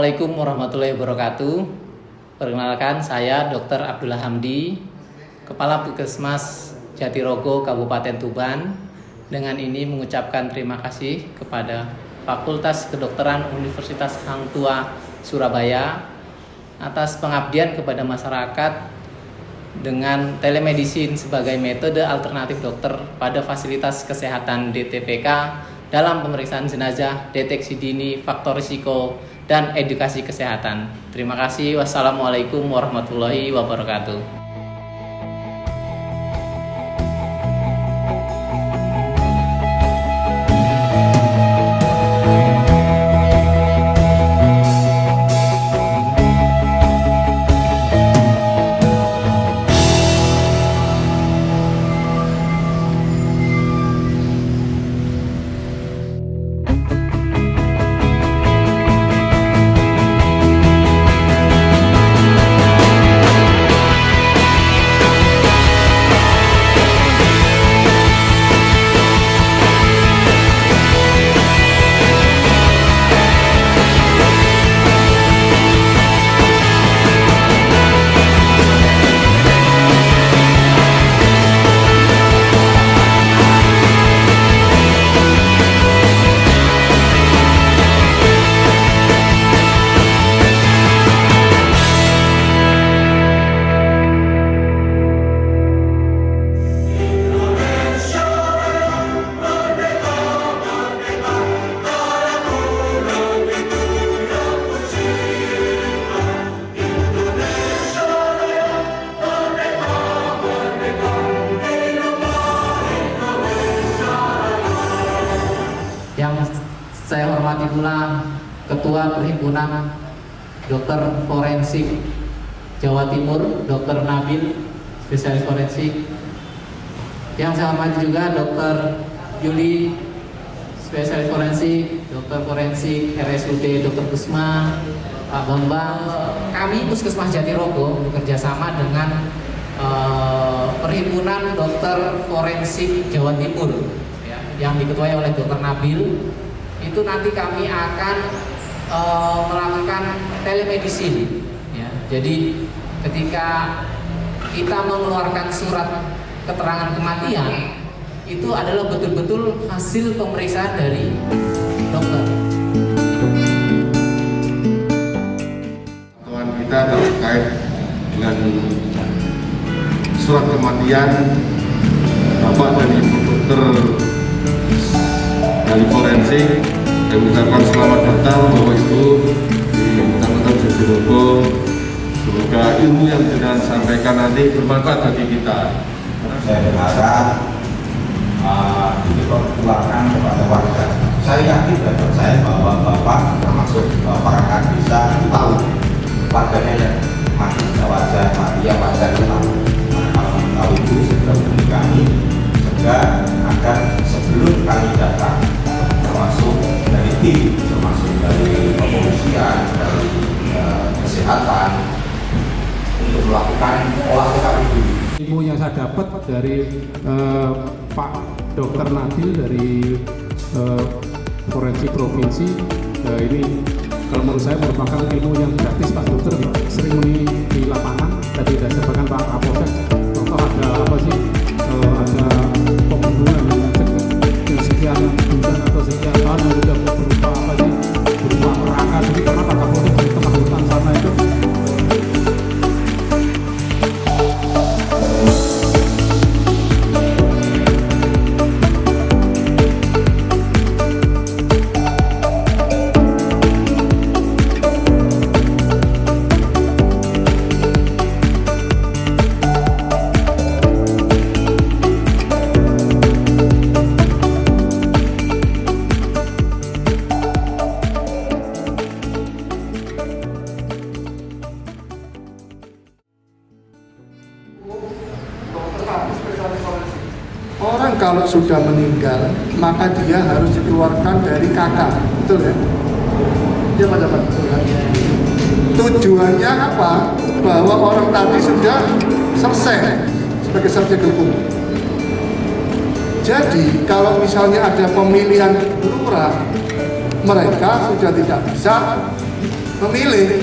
Assalamualaikum warahmatullahi wabarakatuh. Perkenalkan, saya Dr. Abdullah Hamdi, Kepala Puskesmas Jatirogo, Kabupaten Tuban. Dengan ini mengucapkan terima kasih kepada Fakultas Kedokteran Universitas Hang Tuah Surabaya atas pengabdian kepada masyarakat dengan telemedicine sebagai metode alternatif dokter pada fasilitas kesehatan DTPK dalam pemeriksaan jenazah, deteksi dini, faktor risiko, dan edukasi kesehatan. Terima kasih. Wassalamualaikum warahmatullahi wabarakatuh. Yang saya hormati pula Ketua Perhimpunan Dokter Forensik Jawa Timur, Dr. Nabil, spesialis forensik. Yang saya hormati juga Dr. Yuli, spesialis forensik, Dokter Forensik RSUD Dr. Kusma, Pak Bambang. Kami Puskesmas Jatirogo bekerja sama dengan Perhimpunan Dokter Forensik Jawa Timur yang diketuai oleh Dr. Nabil. Itu nanti kami akan melakukan telemedicine ya. Jadi ketika kita mengeluarkan surat keterangan kematian, itu adalah betul-betul hasil pemeriksaan dari dokter. Teman kita terkait dengan surat kematian Bapak dan Ibu dokter dari forensik, yang mengucapkan selamat datang Bapak Ibu di Kecamatan Jatirogo. Semoga ilmu yang sudah disampaikan nanti bermanfaat bagi kita. Saya berharap dikeluarkan kepada warga. Saya yakin dan percaya bahwa Bapak termasuk para kakak desa tahu warganya yang mati wajar, mati yang wajar tahu. Kalau tahu itu segera hubungi kami, agar sebelum kami datang, termasuk dari tim, termasuk dari kepolisian, dari kesehatan, untuk melakukan olah TKP dulu. Ilmu yang saya dapat dari Pak Dr. Nabil dari Forensik Provinsi, ini kalau menurut saya merupakan ilmu yang gratis. Pak Dokter sering di lapangan, tadi sudah disampaikan Pak Kapolsek, dokter ada apa sih, ada pembunuhan yang sekian bulan atau sekian tahun yang sudah berupa apa sih, berupa perangkat. Jadi karena Pak Kapolsek dari tengah hutan sana itu orang kalau sudah meninggal maka dia harus dikeluarkan dari kakak, betul ya? Dia pada betul kan? Tujuannya apa? Bahwa orang tadi sudah selesai sebagai subjek hukum. Jadi kalau misalnya ada pemilihan lurah, mereka sudah tidak bisa memilih.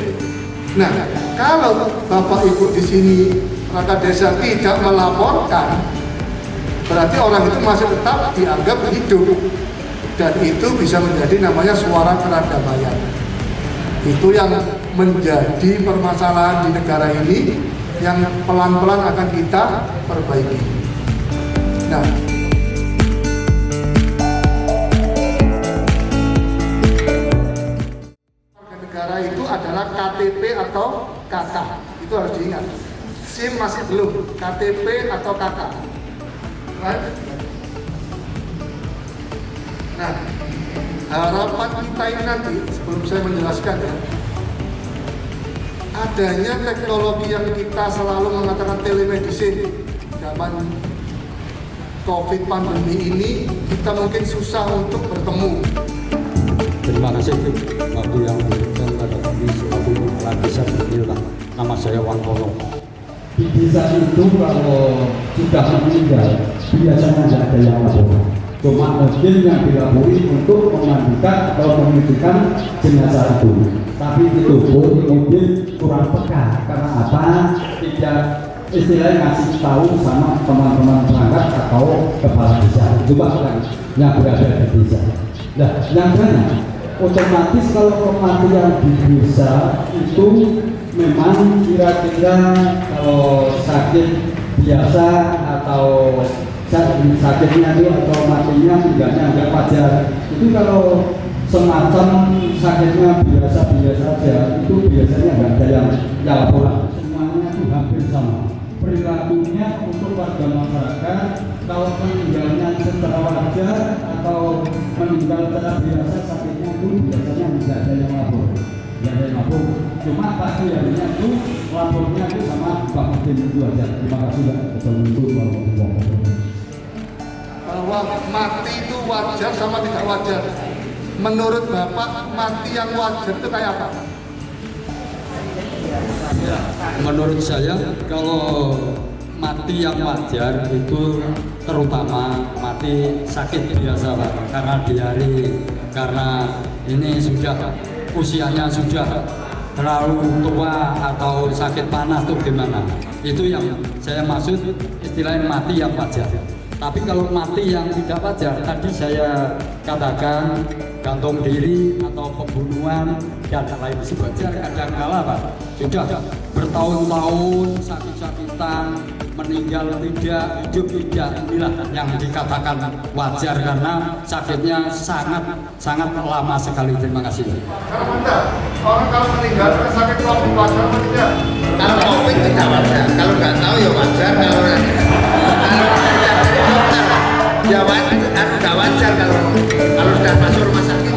Nah, kalau Bapak Ibu di sini perangkat desa tidak melaporkan, berarti orang itu masih tetap dianggap hidup, dan itu bisa menjadi namanya suara keradamaian. Itu yang menjadi permasalahan di negara ini yang pelan-pelan akan kita perbaiki. Nah, negara itu adalah KTP atau KK, itu harus diingat. SIM masih belum, KTP atau KK. Right? Nah, harapan kita ini nanti, sebelum saya menjelaskan ya, adanya teknologi yang kita selalu mengatakan telemedicine zaman COVID pandemi ini, kita mungkin susah untuk bertemu. Terima kasih waktu yang diberikan pada kami selaku kepala desa Bermila. Nama saya Wangkolo. Di desa itu kalau sudah meninggal biasanya tidak ada yang lapor. Cuma mungkin yang dilapori untuk memandikan atau menyucikan jenazah itu. Tapi itu pun mungkin kurang peka. Karena apa? Tidak istilahnya ngasih tahu sama teman-teman perangkat atau kepala desa. Coba kan yang berada di desa. Nah, yang mana? Otomatis kalau kematian di desa itu memang kira-kira kalau sakit biasa atau sakitnya itu atau matinya tidaknya agak wajar. Itu kalau semacam sakitnya biasa-biasa saja, itu biasanya nggak ada yang lapor. Semuanya itu hampir sama. Perilakunya untuk warga masyarakat kalau meninggalnya secara wajar atau meninggal secara biasa sakitnya itu biasanya tidak ada yang lapor. Tidak ada yang lapor. Cuma pasti harinya itu lapornya itu sama Pak Mungkin itu aja. Terima kasih Pak. Assalamualaikum. Bahwa mati itu wajar sama tidak wajar. Menurut Bapak, mati yang wajar itu kayak apa? Menurut saya kalau mati yang wajar itu terutama mati sakit biasa Pak, karena diare, karena ini sudah usianya sudah terlalu tua atau sakit panas tuh gimana, itu yang saya maksud istilahnya mati yang wajar. Tapi kalau mati yang tidak wajar, tadi saya katakan gantung diri atau pembunuhan dan lain sebagainya, kadang-kala Pak sudah bertahun-tahun sakit-sakitan, meninggal tidak, hidup tidak, inilah yang dikatakan wajar karena sakitnya sangat lama sekali. Terima kasih. Orang kalau meninggal sakit COVID wajar atau tidak? Kalau COVID tidak wajar, kalau nggak tahu ya wajar, kalau ya wajar, nggak wajar kalau sudah masuk rumah sakit.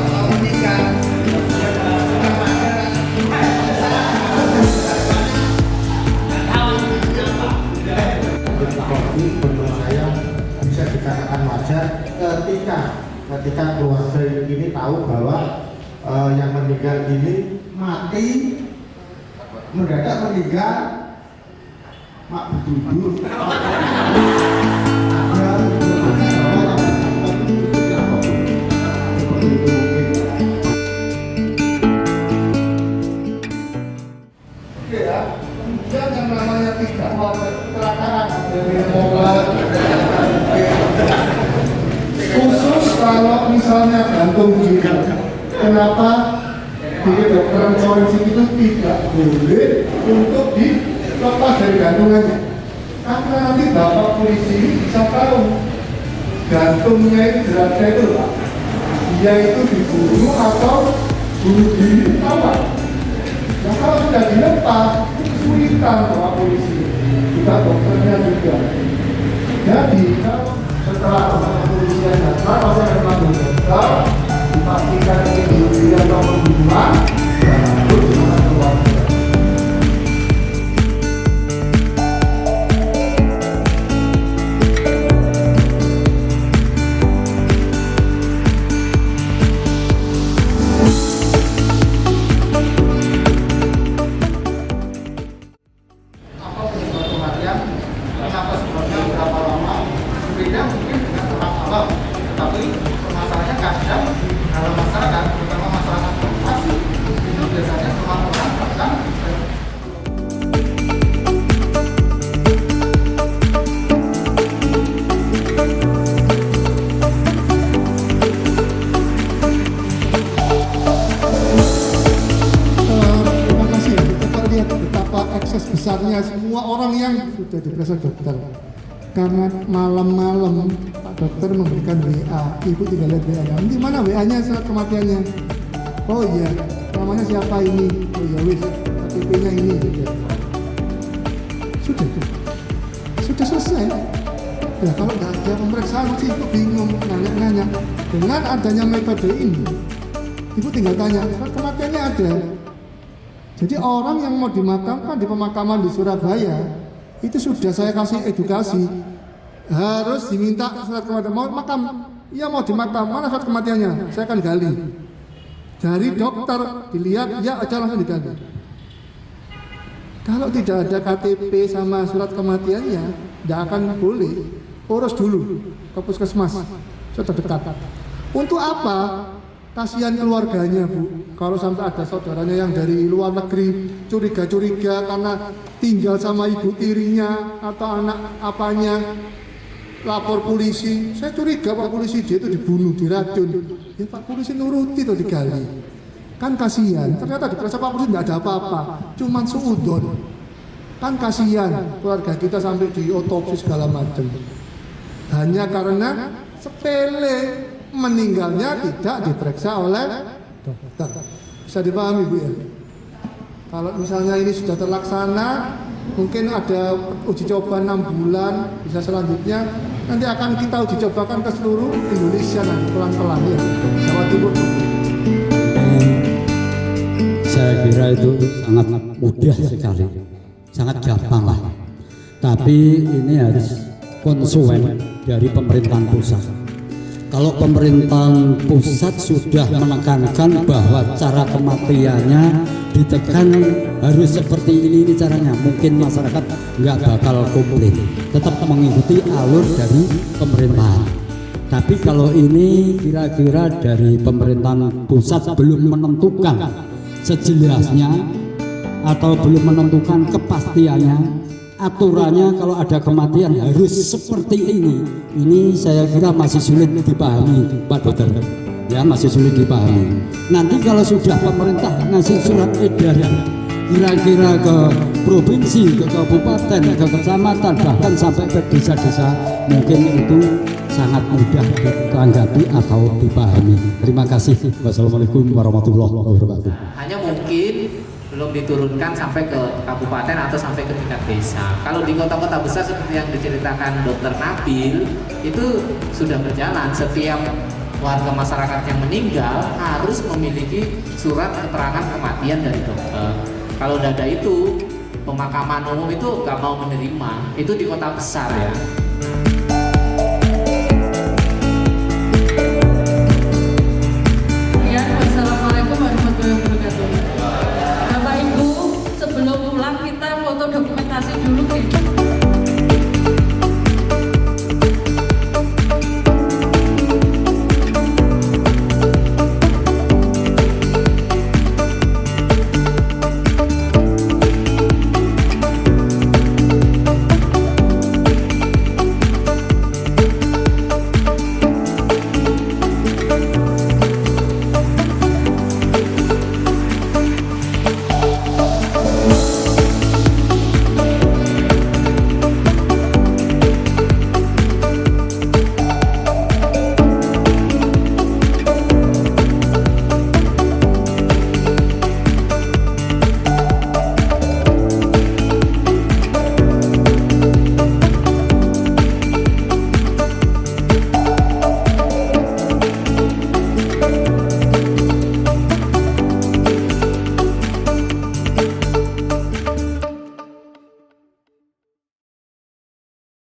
Menurut saya bisa dikatakan wajar ketika keluarga ini tahu bahwa yang meninggal ini mati mendadak meninggal mak betul. Kemudian yang namanya tidak wajar kecelakaan khusus kalau misalnya gantung diri. Kenapa di kedokteran forensik itu tidak boleh untuk dilepas dari gantungannya? Karena nanti bapak polisi bisa tahu gantungnya itu jelasnya itu Pak, dia itu dibunuh atau bunuh diri apa? Nah kalau sudah dilepas, kesulitan bapak polisi, juga dokternya juga. Jadi kalau setelah kepolisian datang, pasti akan memanggil dokter, dipastikan ini bunuh diri atau pembunuhan, dan harus dilakukan keluarga. proses besarnya semua orang yang sudah diperiksa dokter. Karena malam-malam Pak Dokter memberikan WA, Ibu tinggal lihat WA-nya. Di mana WA-nya surat kematiannya? Oh iya, namanya siapa ini? Oh iya wis, KTP-nya ini. Sudah selesai. Ya kalau nggak ada pemeriksaan sih Ibu bingung nanya-nanya. Dengan adanya metode ini, Ibu tinggal tanya, surat kematiannya ada. Jadi orang yang mau dimakamkan di pemakaman di Surabaya, itu sudah saya kasih edukasi, harus diminta surat kematian. Mau makam, iya mau dimakam, mana surat kematiannya? Saya akan gali. Dari dokter dilihat, ya aja langsung digali. Kalau tidak ada KTP sama surat kematiannya, tidak akan boleh. Urus dulu ke puskesmas terdekat. Untuk apa? Kasihan keluarganya Bu. Kalau sampai ada saudaranya yang dari luar negeri curiga-curiga karena tinggal sama ibu tirinya atau anak apanya, lapor polisi. Saya curiga Pak polisi dia itu dibunuh, diracun. Ya Pak polisi nuruti itu digali. Kan kasihan. Ternyata diperiksa Pak polisi tidak ada apa-apa, cuman suudon. Kan kasihan keluarga kita sampai diotopsi segala macam. Hanya karena sepele meninggalnya tidak diperiksa oleh dokter. Bisa dipahami Bu ya? Kalau misalnya ini sudah terlaksana, mungkin ada uji coba 6 bulan, bisa selanjutnya nanti akan kita uji cobakan ke seluruh Indonesia nanti pelan-pelan ya. Jawa Timur. Saya kira itu sangat mudah sekali, sangat gampang lah. Tapi ini harus konsumen dari pemerintahan pusat. Kalau pemerintahan pusat sudah menekankan bahwa cara kematiannya ditekan harus seperti ini caranya, mungkin masyarakat nggak bakal komplain, tetap mengikuti alur dari pemerintahan. Tapi kalau ini kira-kira dari pemerintahan pusat belum menentukan sejelasnya atau belum menentukan kepastiannya, aturannya kalau ada kematian harus seperti ini saya kira masih sulit dipahami Pak Dokter ya, masih sulit dipahami. Nanti kalau sudah pemerintah ngasih surat edaran kira-kira ke provinsi, ke kabupaten, ke kecamatan, bahkan sampai ke desa-desa, mungkin itu sangat mudah ditanggapi atau dipahami. Terima kasih. Wassalamualaikum warahmatullahi wabarakatuh. Hanya mungkin belum diturunkan sampai ke kabupaten atau sampai ke tingkat desa. Kalau di kota-kota besar seperti yang diceritakan Dokter Nabil, itu sudah berjalan. Setiap warga masyarakat yang meninggal harus memiliki surat keterangan kematian dari dokter. Kalau tidak ada itu, pemakaman umum itu nggak mau menerima. Itu di kota besar ya.